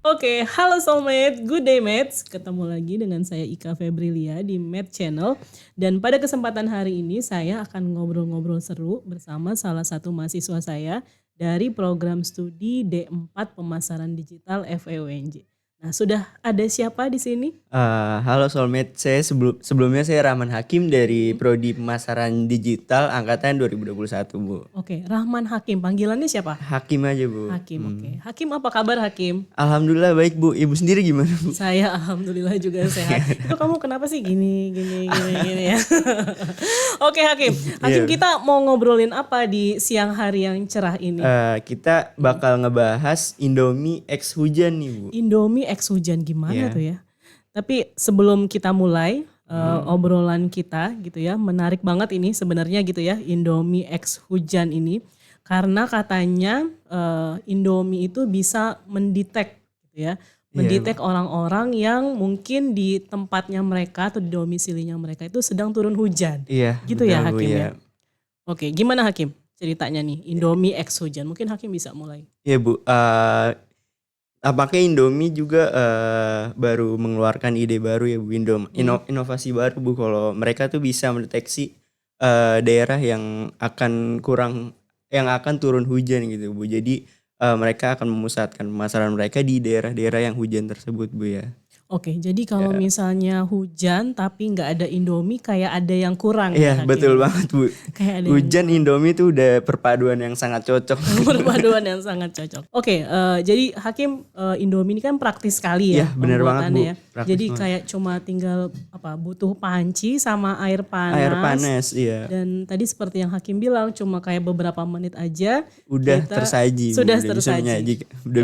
Oke, halo soulmate, good day mates. Ketemu lagi dengan saya Ika Febrilia di Mate Channel. Dan pada kesempatan hari ini saya akan ngobrol-ngobrol seru bersama salah satu mahasiswa saya dari program studi D4 Pemasaran Digital FEUNJ. Nah, sudah ada siapa di sini? Halo Soulmate, sebelumnya saya Rahman Hakim dari Prodi Pemasaran Digital angkatan 2021 Bu. Oke, Rahman Hakim, panggilannya siapa? Hakim aja Bu. Hakim, oke. Hakim, apa kabar Hakim? Alhamdulillah baik Bu, ibu sendiri gimana Bu? Saya alhamdulillah juga sehat. Itu kamu kenapa sih gini ya? Oke Hakim, Iya. kita mau ngobrolin apa di siang hari yang cerah ini? Kita bakal ngebahas Indomie X hujan nih Bu. Indomie X hujan gimana Iya. tuh ya? Tapi sebelum kita mulai obrolan kita gitu ya, menarik banget ini sebenarnya gitu ya, Indomie X hujan ini. Karena katanya Indomie itu bisa mendetek gitu ya. Mendetek orang-orang yang mungkin di tempatnya mereka atau di domisilinya mereka itu sedang turun hujan. Iya. Gitu ya benar, Bu, Hakim iya. ya. Oke, gimana Hakim ceritanya nih Indomie X hujan? Mungkin Hakim bisa mulai. Iya Bu, apakah Indomie juga baru mengeluarkan ide baru ya Bu, inovasi baru Bu, kalau mereka tuh bisa mendeteksi daerah yang akan turun hujan gitu Bu. Jadi mereka akan memusatkan pemasaran mereka di daerah-daerah yang hujan tersebut Bu ya. Oke, jadi kalau misalnya hujan tapi nggak ada Indomie kayak ada yang kurang ya Iya Hakim? betul banget Bu. Kayak ada yang Hujan Indomie tuh udah perpaduan yang sangat cocok. perpaduan yang sangat cocok. Oke, jadi Hakim Indomie ini kan praktis sekali ya Iya, benar banget, Bu. pembuatannya ya. Praktis Jadi banget. kayak cuma tinggal butuh panci sama air panas. Air panas, iya. Dan tadi seperti yang Hakim bilang cuma kayak beberapa menit aja Udah kita tersaji, Bu. sudah Udah bisa tersaji.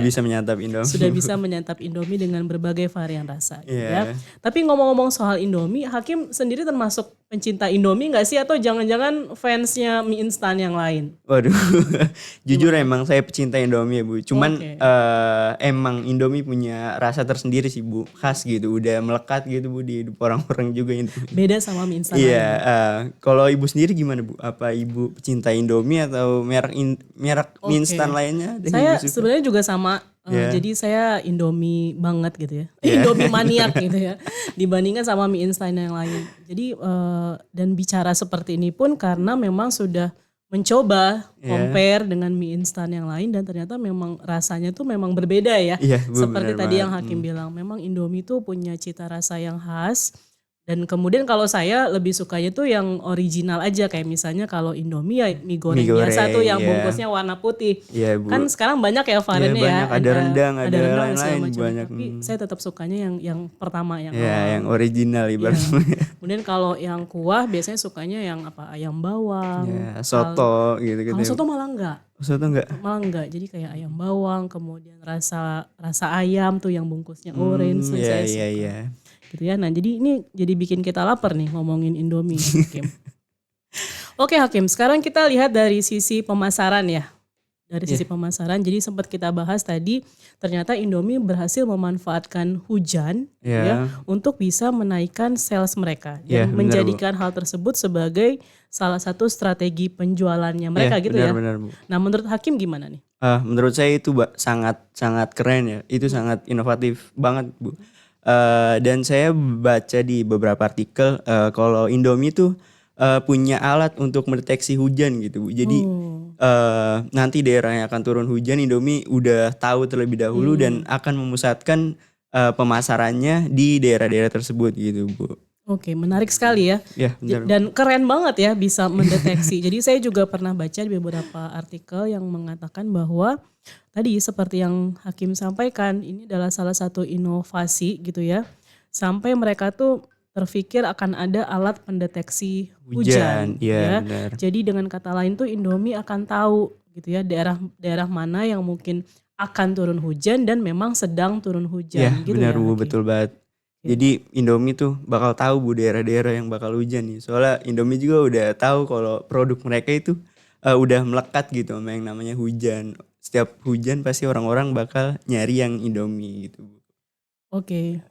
bisa menyantap Indomie. Sudah bisa menyantap Indomie dengan berbagai varian rasa gitu Iya. ya. Tapi ngomong-ngomong soal Indomie, Hakim sendiri termasuk pencinta Indomie nggak sih atau jangan-jangan fansnya mie instan yang lain? Waduh, jujur emang saya pecinta Indomie ya Bu. Cuman Oke. emang Indomie punya rasa tersendiri sih Bu, khas gitu. Udah melekat gitu Bu di hidup orang-orang juga Indomie. Beda sama mie instan Iya, lain. kalau ibu sendiri gimana Bu? Apa ibu pecinta Indomie atau merek mie instan Oke. lainnya? Ada yang Saya ibu suka? sebenarnya juga sama. Iya. Jadi saya Indomie banget gitu ya. Iya. Indomie maniak gitu ya. Dibandingkan sama mie instan yang lain. Jadi dan bicara seperti ini pun karena memang sudah mencoba compare dengan mie instan yang lain dan ternyata memang rasanya tuh memang berbeda ya. Iya, Bu, Seperti benar tadi yang banget. Hakim bilang, memang Indomie tuh punya cita rasa yang khas. Dan kemudian kalau saya lebih sukanya tuh yang original aja, kayak misalnya kalau Indomie ya mie goreng biasa tuh yang iya. bungkusnya warna putih. Iya, Bu. Kan sekarang banyak ya variannya ya, banyak. Ada rendang, ada dan segala lain-lain, macam. banyak. Tapi saya tetap sukanya yang pertama yang Ya, awal. yang original Iya. ibaratnya. Kemudian kalau yang kuah biasanya sukanya yang ayam bawang. Ya, soto gitu-gitu. Kalau soto malah enggak. Soto enggak? Malah enggak. Jadi kayak ayam bawang, kemudian rasa ayam tuh yang bungkusnya orange tuh saya suka. Iya. Gitu ya. Nah, jadi ini jadi bikin kita lapar nih ngomongin Indomie Hakim. Oke Hakim, sekarang kita lihat dari sisi pemasaran ya. Dari sisi pemasaran, jadi sempat kita bahas tadi ternyata Indomie berhasil memanfaatkan hujan ya untuk bisa menaikkan sales mereka dan menjadikan hal tersebut sebagai salah satu strategi penjualannya mereka gitu ya. Benar, Bu. Nah, menurut Hakim gimana nih? Menurut saya itu sangat keren ya. Itu sangat inovatif banget, Bu. Dan saya baca di beberapa artikel kalau Indomie tuh punya alat untuk mendeteksi hujan gitu Bu. Jadi nanti daerah yang akan turun hujan Indomie udah tahu terlebih dahulu dan akan memusatkan pemasarannya di daerah-daerah tersebut gitu Bu. Oke, menarik sekali ya. Ya, benar. Dan keren banget ya bisa mendeteksi. Jadi saya juga pernah baca di beberapa artikel yang mengatakan bahwa tadi seperti yang Hakim sampaikan, ini adalah salah satu inovasi gitu ya. Sampai mereka tuh terpikir akan ada alat pendeteksi hujan Iya, ya. benar. Jadi dengan kata lain tuh Indomie akan tahu gitu ya daerah mana yang mungkin akan turun hujan dan memang sedang turun hujan Ya, gitu benar ya. Bu, Hakim? betul banget. Jadi Indomie tuh bakal tahu Bu daerah-daerah yang bakal hujan nih. Soalnya Indomie juga udah tahu kalau produk mereka itu udah melekat gitu sama yang namanya hujan. Setiap hujan pasti orang-orang bakal nyari yang Indomie gitu Bu. Oke.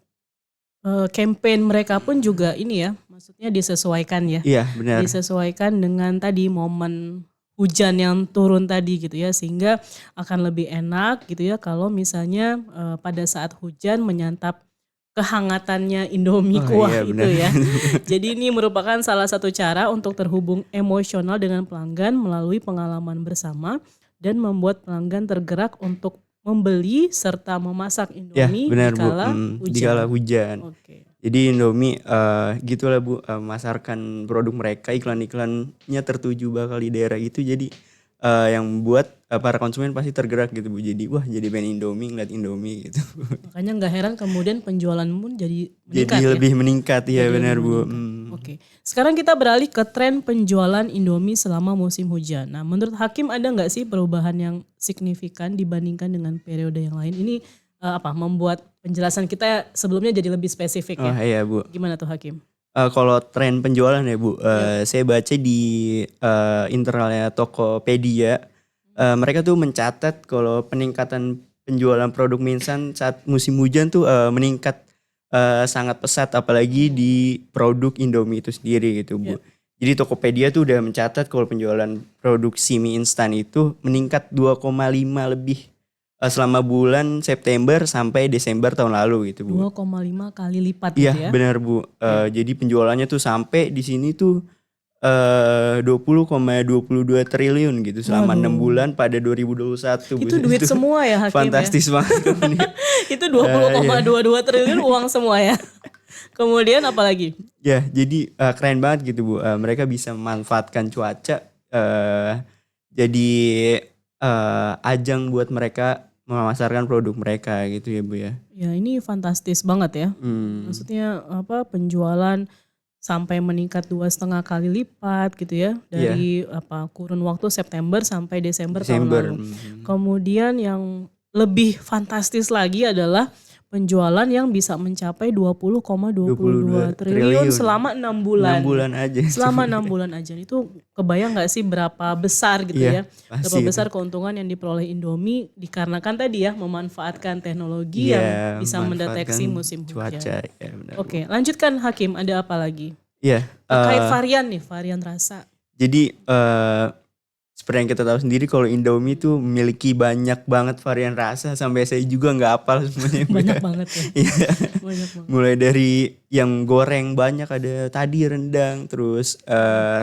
Campaign mereka pun juga ini ya, maksudnya disesuaikan ya. Iya, benar. Disesuaikan dengan tadi momen hujan yang turun tadi gitu ya, sehingga akan lebih enak gitu ya kalau misalnya pada saat hujan menyantap kehangatannya Indomie Oh kuah iya itu benar. ya. Jadi ini merupakan salah satu cara untuk terhubung emosional dengan pelanggan melalui pengalaman bersama dan membuat pelanggan tergerak untuk membeli serta memasak Ya Indomie di benar Bu, kala di kala hujan. hujan. Oke. Jadi Indomie gitulah Bu, memasarkan produk mereka, iklan-iklannya tertuju bakal di daerah itu, jadi yang buat para konsumen pasti tergerak gitu Bu. Jadi wah jadi pengen Indomie, ngeliat Indomie gitu. Makanya nggak heran kemudian penjualan pun jadi Jadi meningkat ya. lebih meningkat, ya Jadi benar lebih Bu. meningkat. Oke. Sekarang kita beralih ke tren penjualan Indomie selama musim hujan. Nah, menurut Hakim ada nggak sih perubahan yang signifikan dibandingkan dengan periode yang lain? Ini membuat penjelasan kita sebelumnya jadi lebih spesifik Oh ya. iya Bu. Gimana tuh Hakim? Kalau tren penjualan ya Bu, Yap. saya baca di internalnya Tokopedia, mereka tuh mencatat kalau peningkatan penjualan produk mie instan saat musim hujan tuh meningkat sangat pesat, apalagi di produk Indomie itu sendiri gitu Bu. Yap. Jadi Tokopedia tuh udah mencatat kalau penjualan produksi mie instan itu meningkat 2,5 lebih selama bulan September sampai Desember tahun lalu gitu Bu. 2,5 kali lipat gitu Iya ya. benar Bu. Ya. Jadi penjualannya tuh sampai di sini tuh 20,22 triliun gitu selama 6 Waduh. bulan pada 2021 Bu. Itu duit semua ya Hakim ya. Fantastis banget tuh nih. Itu 20,22 triliun uang semua ya. Kemudian apa lagi? Ya, jadi keren banget gitu Bu. Mereka bisa memanfaatkan cuaca jadi ajang buat mereka memasarkan produk mereka gitu ya Bu ya. Ya ini fantastis banget ya. Maksudnya penjualan sampai meningkat 2,5 kali lipat gitu ya Iya, dari kurun waktu September sampai Desember tahun Desember. lalu. Kemudian yang lebih fantastis lagi adalah penjualan yang bisa mencapai 20,22 triliun selama 6 bulan. 6 bulan aja. Selama 6 bulan aja. Itu kebayang gak sih berapa besar gitu Iya, ya. pasti Berapa itu. besar keuntungan yang diperoleh Indomie dikarenakan tadi ya memanfaatkan teknologi Iya, yang bisa mendeteksi manfaatkan musim cuaca. hujan. Ya, benar, Bu. Oke, lanjutkan Hakim, ada apa lagi? Iya, Terkait varian nih, varian rasa. jadi seperti yang kita tahu sendiri kalau Indomie tuh memiliki banyak banget varian rasa, sampai saya juga nggak hafal semuanya. Banyak banget ya. Iya. Banyak banget. Mulai dari yang goreng banyak, ada tadi rendang, terus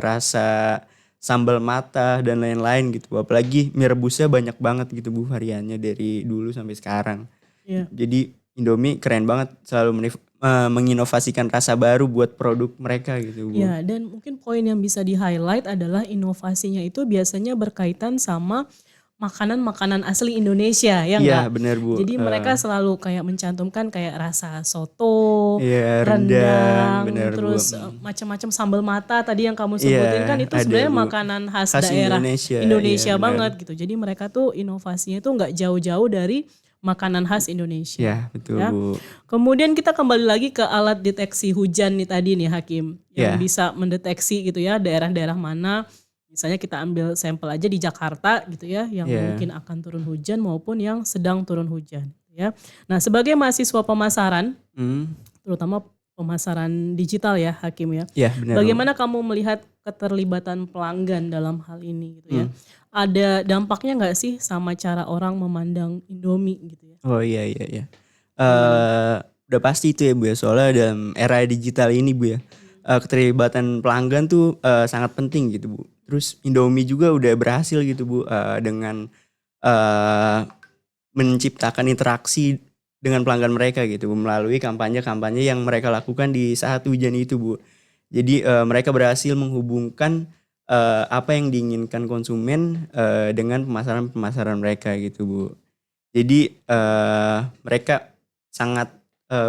rasa sambal mata dan lain-lain gitu. Apalagi mie rebusnya banyak banget gitu Bu, variannya dari dulu sampai sekarang. Iya. Jadi Indomie keren banget, selalu menginovasikan rasa baru buat produk mereka gitu Bu. Ya, dan mungkin poin yang bisa di-highlight adalah inovasinya itu biasanya berkaitan sama makanan-makanan asli Indonesia, ya Iya enggak? benar Bu. Jadi mereka selalu kayak mencantumkan kayak rasa soto, Iya rendang, benar rendang, Bu. terus macam-macam sambal mata tadi yang kamu Iya sebutin kan itu ada sebenarnya Bu. makanan khas Khas daerah Indonesia. Indonesia Iya, benar. banget gitu. Jadi mereka tuh inovasinya tuh nggak jauh-jauh dari makanan khas Indonesia. Ya betul Ya. Bu. Kemudian kita kembali lagi ke alat deteksi hujan nih tadi nih Hakim, yang Ya. bisa mendeteksi gitu ya daerah-daerah mana. Misalnya kita ambil sampel aja di Jakarta gitu ya, yang Ya. mungkin akan turun hujan maupun yang sedang turun hujan ya. Nah, sebagai mahasiswa pemasaran, terutama pemasaran digital ya Hakim ya. Ya benar Bu. Bagaimana kamu melihat keterlibatan pelanggan dalam hal ini gitu ya? Ada dampaknya nggak sih sama cara orang memandang Indomie gitu ya? Oh iya. Udah pasti itu ya Bu ya, soalnya dalam era digital ini Bu ya, keterlibatan pelanggan tuh sangat penting gitu Bu. Terus Indomie juga udah berhasil gitu Bu, dengan menciptakan interaksi dengan pelanggan mereka gitu Bu, melalui kampanye-kampanye yang mereka lakukan di saat hujan itu Bu. Jadi mereka berhasil menghubungkan apa yang diinginkan konsumen dengan pemasaran-pemasaran mereka gitu Bu. Jadi mereka sangat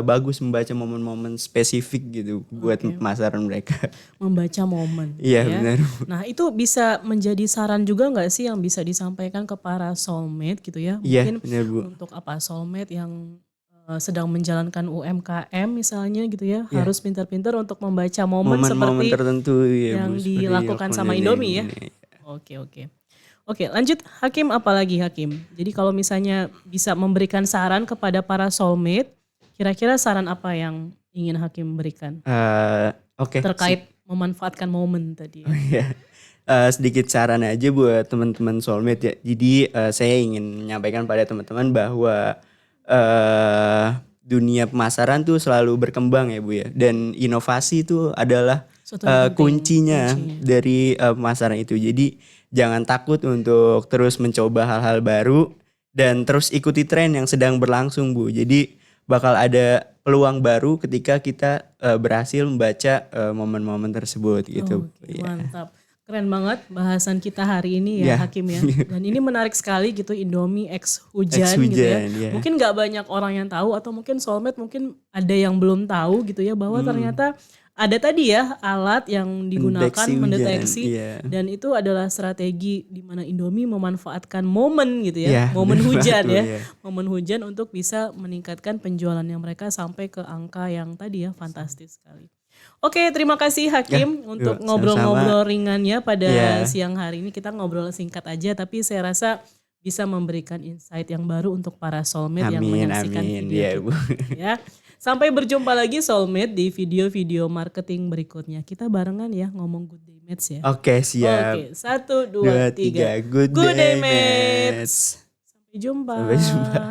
bagus membaca momen-momen spesifik gitu buat Oke. pemasaran mereka. Membaca momen. Iya ya. benar. Nah itu bisa menjadi saran juga nggak sih yang bisa disampaikan ke para soulmate gitu ya? Iya Mungkin benar Bu. untuk soulmate yang sedang menjalankan UMKM misalnya gitu ya, Iya. harus pintar-pintar untuk membaca momen Momen-momen seperti tertentu ya yang Bu, seperti dilakukan sama ini. Indomie ya. Oke, lanjut Hakim, apalagi Hakim? Jadi kalau misalnya bisa memberikan saran kepada para soulmate, kira-kira saran apa yang ingin Hakim berikan Oke. terkait memanfaatkan momen tadi? Oh iya. sedikit saran aja buat teman-teman soulmate ya. Jadi saya ingin menyampaikan pada teman-teman bahwa dunia pemasaran tuh selalu berkembang ya Bu ya. Dan inovasi itu adalah Suatu yang penting, kuncinya kuncinya. dari pemasaran itu. Jadi jangan takut untuk terus mencoba hal-hal baru dan terus ikuti tren yang sedang berlangsung Bu. Jadi bakal ada peluang baru ketika kita berhasil membaca momen-momen tersebut gitu. Oke, Ya. mantap. Keren banget bahasan kita hari ini ya Ya. Hakim ya. Dan ini menarik sekali gitu, Indomie X Ex hujan gitu ya. hujan ya. Mungkin gak banyak orang yang tahu atau mungkin soulmate mungkin ada yang belum tahu gitu ya bahwa ternyata ada tadi ya alat yang digunakan Mendeteksi hujan, mendeteksi iya. dan itu adalah strategi di mana Indomie memanfaatkan momen gitu ya, Iya, momen benar hujan banget, ya, iya. momen hujan untuk bisa meningkatkan penjualannya mereka sampai ke angka yang tadi ya fantastis sekali. Oke, terima kasih Hakim untuk yuk, ngobrol-ngobrol sama-sama. ringannya pada Iya. siang hari ini. Kita ngobrol singkat aja tapi saya rasa bisa memberikan insight yang baru untuk para soulmate yang Amin, menyaksikan amin. video Iya, kita. Bu. Ya. Sampai berjumpa lagi soulmate di video-video marketing berikutnya. Kita barengan ya ngomong good day mates ya. Oke, siap. Oke, 1, 2, 2, 3. 3. Good Good day day, mates. mates. Sampai jumpa. Sampai jumpa.